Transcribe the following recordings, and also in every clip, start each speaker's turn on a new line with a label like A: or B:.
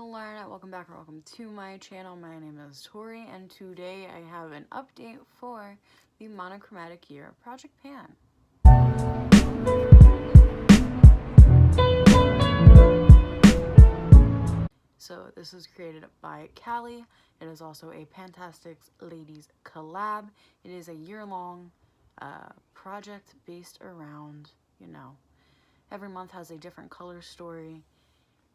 A: Hello Internet, welcome back or welcome to my channel. My name is Tori and today I have an update for the Monochromatic Year Project Pan. So this is created by Callie. It is also a Pantastics Ladies collab. It is a year-long project based around, every month has a different color story,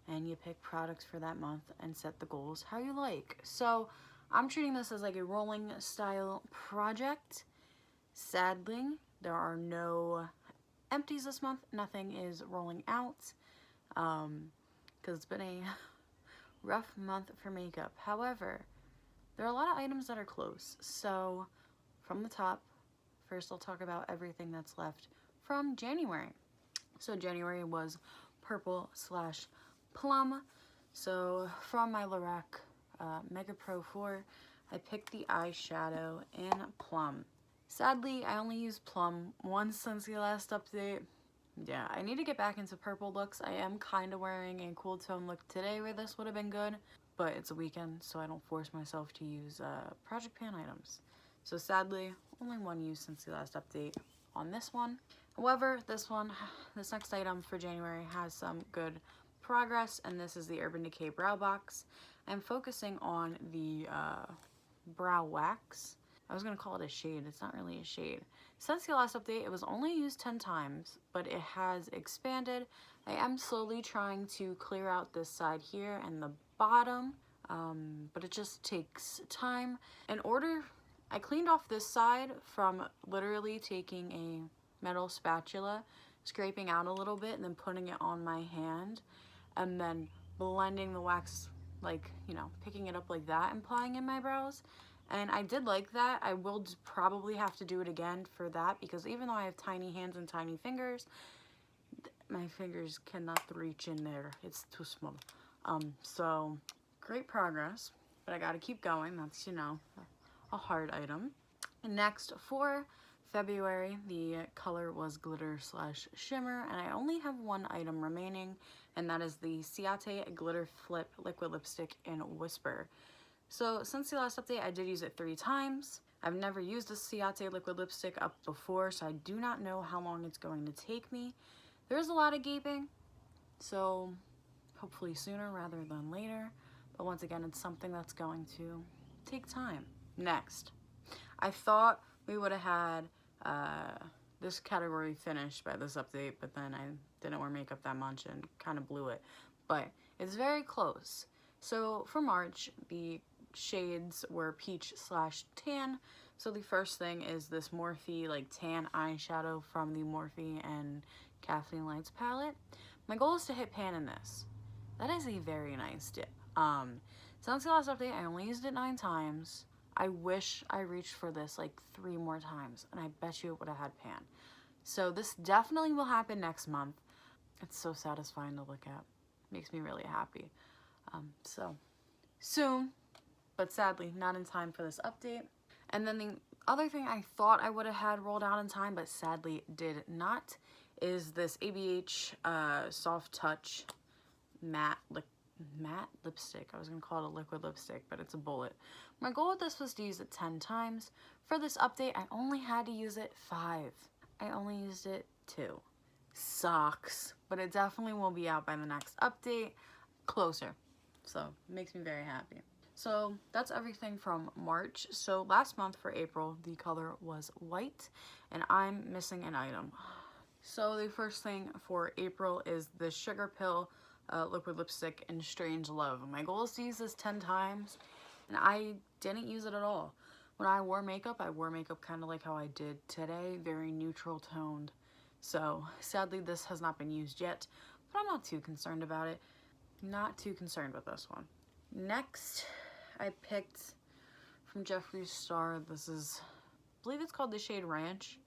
A: and you pick products for that month and set the goals how you like. So I'm treating this as like a rolling style project. Sadly, there are no empties this month. Nothing is rolling out because it's been a rough month for makeup. However, there are a lot of items that are close. So from the top, first I'll talk about everything that's left from January. So January was purple / plum. So from my Lorac Mega Pro 4, I picked the eyeshadow in plum. Sadly, I only used plum once since the last update. Yeah, I need to get back into purple looks. I am kind of wearing a cool tone look today where this would have been good, but it's a weekend, so I don't force myself to use Project Pan items. So sadly, only one use since the last update on this one. However, this next item for January has some good progress, and this is the Urban Decay Brow Box. I'm focusing on the brow wax. I was going to call it a shade. It's not really a shade. Since the last update, it was only used 10 times, but it has expanded. I am slowly trying to clear out this side here and the bottom, but it just takes time. I cleaned off this side from literally taking a metal spatula, scraping out a little bit, and then putting it on my hand, and then blending the wax, picking it up like that and applying in my brows. And I did like that. I will probably have to do it again for that, because even though I have tiny hands and tiny fingers, my fingers cannot reach in there. It's too small. So great progress, but I gotta keep going. That's, a hard item. And next, for February, the color was Glitter / Shimmer, and I only have one item remaining, and that is the Ciate Glitter Flip Liquid Lipstick in Whisper. So since the last update, I did use it 3 times. I've never used a Ciate liquid lipstick up before, so I do not know how long it's going to take me. There's a lot of gaping, so hopefully sooner rather than later. But once again, it's something that's going to take time. Next, I thought we would have had this category finished by this update, but then I didn't wear makeup that much and kind of blew it. But it's very close. So for March, the shades were peach / tan. So the first thing is this Morphe tan eyeshadow from the Morphe and Kathleen Lights palette. My goal is to hit pan in this. That is a very nice dip. Since the last update, I only used it 9 times. I wish I reached for this 3 more times, and I bet you it would have had pan. So this definitely will happen next month. It's so satisfying to look at. Makes me really happy. So soon, but sadly not in time for this update. And then the other thing I thought I would have had rolled out in time, but sadly did not, is this ABH Soft Touch matte lipstick. I was gonna call it a liquid lipstick, but it's a bullet. My goal with this was to use it 10 times. For this update, I only had to use it 5. I only used it 2. Sucks, but it definitely will be out by the next update, closer. So it makes me very happy. So that's everything from March. So last month for April, the color was white, and I'm missing an item. So the first thing for April is the Sugar Pill liquid lipstick in Strange Love. My goal is to use this 10 times, and I didn't use it at all. When I wore makeup kind of like how I did today, very neutral toned. So sadly this has not been used yet, but I'm not too concerned about it. Not too concerned with this one. Next, I picked from Jeffree Star. This is, I believe it's called the shade Ranch.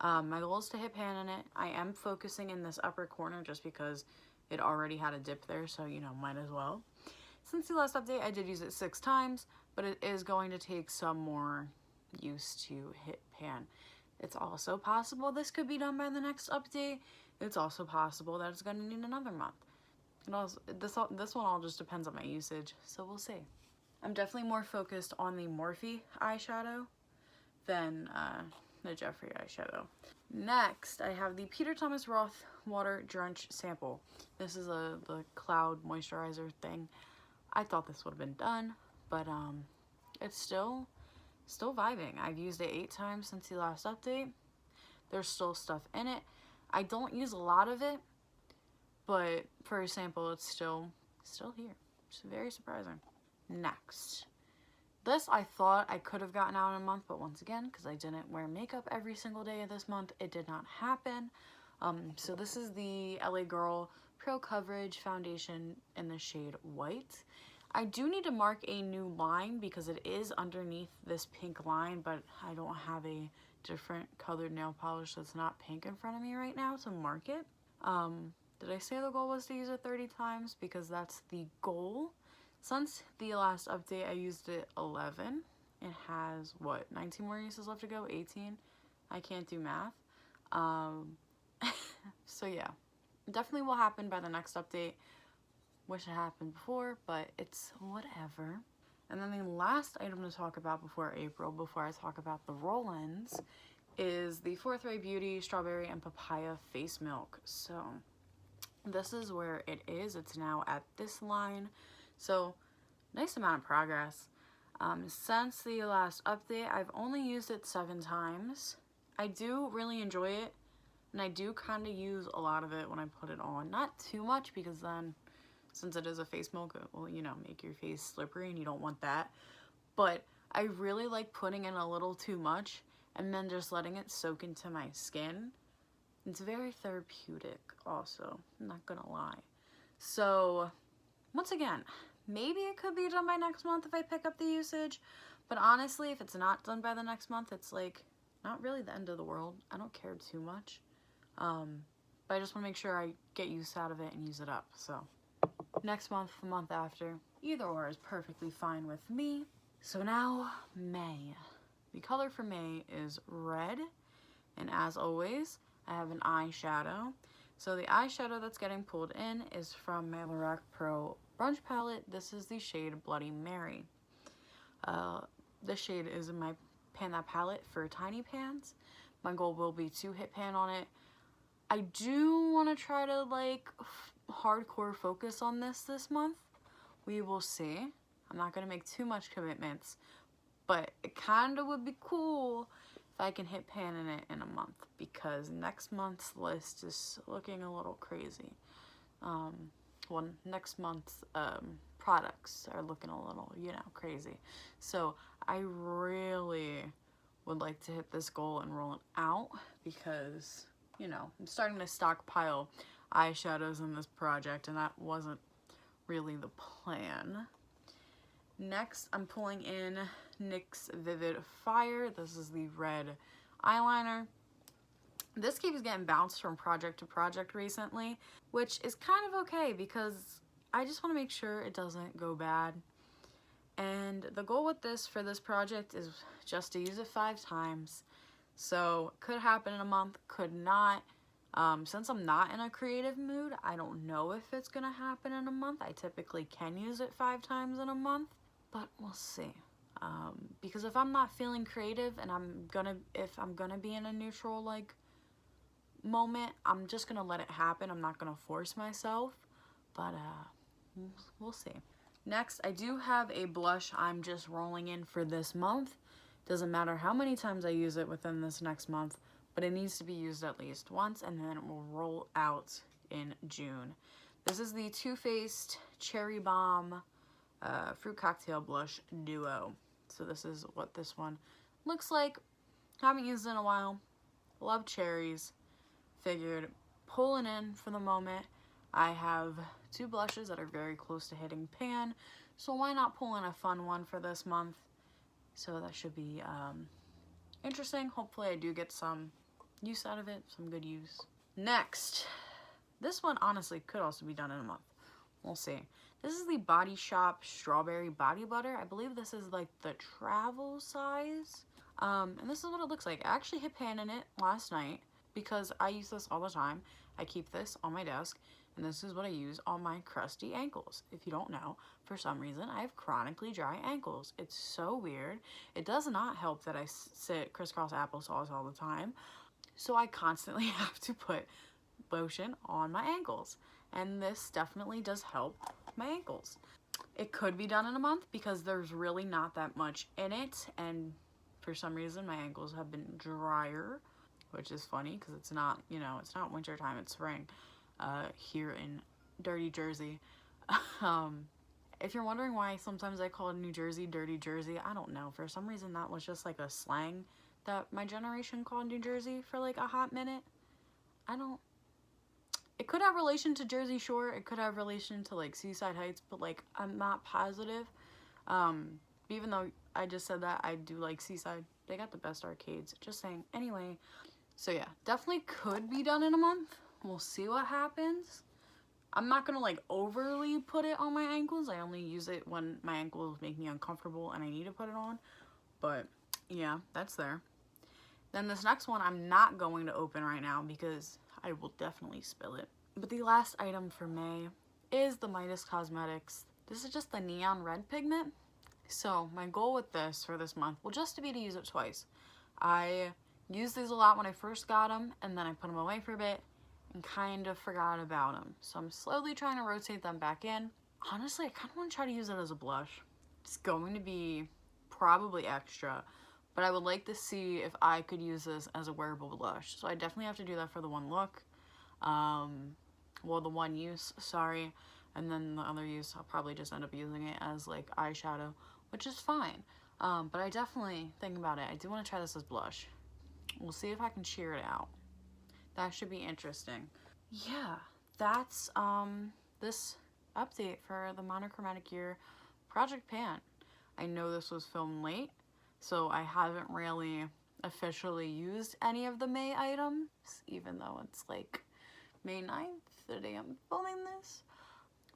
A: My goal is to hit pan in it. I am focusing in this upper corner just because it already had a dip there, so might as well. Since the last update, I did use it 6 times, but it is going to take some more use to hit pan. It's also possible this could be done by the next update. It's also possible that it's going to need another month. And also, this one all just depends on my usage, so we'll see. I'm definitely more focused on the Morphe eyeshadow than the Jeffree eyeshadow. Next, I have the Peter Thomas Roth Water Drench Sample. This is the cloud moisturizer thing. I thought this would have been done, but it's still vibing. I've used it 8 times since the last update. There's still stuff in it. I don't use a lot of it, but for a sample, it's still here. It's very surprising. Next, this I thought I could have gotten out in a month, but once again, because I didn't wear makeup every single day of this month, it did not happen. So this is the LA Girl Pro Coverage Foundation in the shade White. I do need to mark a new line because it is underneath this pink line, but I don't have a different colored nail polish that's not pink in front of me right now to mark it. Did I say the goal was to use it 30 times? Because that's the goal. Since the last update, I used it 11. It has, what, 19 more uses left to go? 18? I can't do math. So yeah, definitely will happen by the next update. Wish it happened before, but it's whatever. And then the last item to talk about before April, before I talk about the roll-ins, is the Forthright Beauty Strawberry and Papaya Face Milk. So this is where it is. It's now at this line. So nice amount of progress. Since the last update, I've only used it 7 times. I do really enjoy it, and I do kind of use a lot of it when I put it on. Not too much, because then, since it is a face milk, it will, you know, make your face slippery, and you don't want that. But I really like putting in a little too much, and then just letting it soak into my skin. It's very therapeutic also, I'm not gonna lie. So, once again, maybe it could be done by next month if I pick up the usage, but honestly, if it's not done by the next month, it's like, not really the end of the world. I don't care too much. But I just want to make sure I get use out of it and use it up, so. Next month, the month after, either or is perfectly fine with me. So now, May. The color for May is red, and as always, I have an eyeshadow. So the eyeshadow that's getting pulled in is from my Lorac Pro Brunch Palette. This is the shade Bloody Mary. This shade is in my Pan That Palette for tiny pans. My goal will be to hit pan on it. I do want to try to like hardcore focus on this month. We will see. I'm not going to make too much commitments, but it kind of would be cool if I can hit pan in it in a month, because next month's list is looking a little crazy. Well, next month's products are looking a little, you know, crazy. So I really would like to hit this goal and roll it out, because, you know, I'm starting to stockpile eyeshadows in this project, and that wasn't really the plan. Next, I'm pulling in NYX Vivid Fire. This is the red eyeliner. This keeps getting bounced from project to project recently, which is kind of okay because I just want to make sure it doesn't go bad. And the goal with this for this project is just to use it 5 times. So could happen in a month, could not. Since I'm not in a creative mood, I don't know if it's gonna happen in a month. I typically can use it 5 times in a month, but we'll see. Because if I'm not feeling creative and if I'm gonna be in a neutral like moment, I'm just gonna let it happen. I'm not gonna force myself, but we'll see. Next, I do have a blush I'm just rolling in for this month. Doesn't matter how many times I use it within this next month, but it needs to be used at least once, and then it will roll out in June. This is the Too Faced Cherry Bomb Fruit Cocktail Blush Duo. So this is what this one looks like. Haven't used it in a while. Love cherries. Figured pulling in for the moment. I have 2 blushes that are very close to hitting pan, so why not pull in a fun one for this month? So that should be interesting. Hopefully I do get some use out of it, some good use. Next, this one honestly could also be done in a month. We'll see. This is the Body Shop Strawberry Body Butter. I believe this is like the travel size. And this is what it looks like. I actually hit pan in it last night because I use this all the time. I keep this on my desk. And this is what I use on my crusty ankles. If you don't know, for some reason, I have chronically dry ankles. It's so weird. It does not help that I sit crisscross applesauce all the time. So I constantly have to put lotion on my ankles. And this definitely does help my ankles. It could be done in a month because there's really not that much in it. And for some reason, my ankles have been drier, which is funny because it's not, you know, it's not winter time, it's spring. Here in dirty Jersey. If you're wondering why sometimes I call New Jersey dirty Jersey, I don't know. For some reason that was just like a slang that my generation called New Jersey for like a hot minute. It could have relation to Jersey Shore, it could have relation to like Seaside Heights, but like I'm not positive. Even though I just said that, I do like Seaside. They got the best arcades, just saying. Anyway, so yeah, definitely could be done in a month. We'll see what happens. I'm not gonna like overly put it on my ankles. I only use it when my ankles make me uncomfortable and I need to put it on. But yeah, that's there. Then this next one I'm not going to open right now because I will definitely spill it. But the last item for May is the Midas Cosmetics. This is just the neon red pigment. So my goal with this for this month will just be to use it twice. I used these a lot when I first got them, and then I put them away for a bit and kind of forgot about them. So I'm slowly trying to rotate them back in. Honestly, I kind of want to try to use it as a blush. It's going to be probably extra, but I would like to see if I could use this as a wearable blush. So I definitely have to do that for the one look. Well, the one use, sorry. And then the other use, I'll probably just end up using it as like eyeshadow, which is fine. But I definitely, think about it, I do want to try this as blush. We'll see if I can sheer it out. That should be interesting. Yeah, that's this update for the Monochromatic Year Project Pan. I know this was filmed late, so I haven't really officially used any of the May items, even though it's like May 9th, the day I'm filming this.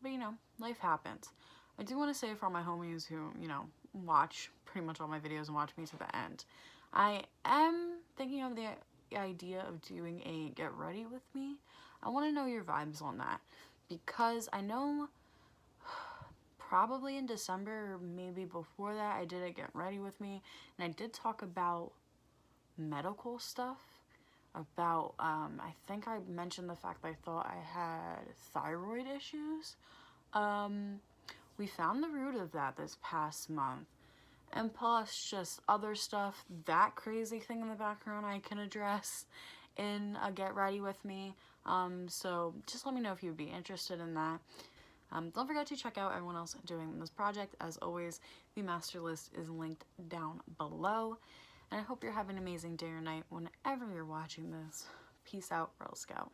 A: But you know, life happens. I do want to say for all my homies who, you know, watch pretty much all my videos and watch me to the end, I am thinking of the idea of doing a get ready with me. I want to know your vibes on that, because I know probably in December or maybe before that I did a get ready with me, and I did talk about medical stuff, about I think I mentioned the fact that I thought I had thyroid issues. We found the root of that this past month, and plus just other stuff, that crazy thing in the background I can address in a get ready with me. So just let me know if you'd be interested in that. Don't forget to check out everyone else doing this project. As always, the master list is linked down below. And I hope you're having an amazing day or night whenever you're watching this. Peace out, Girl Scout.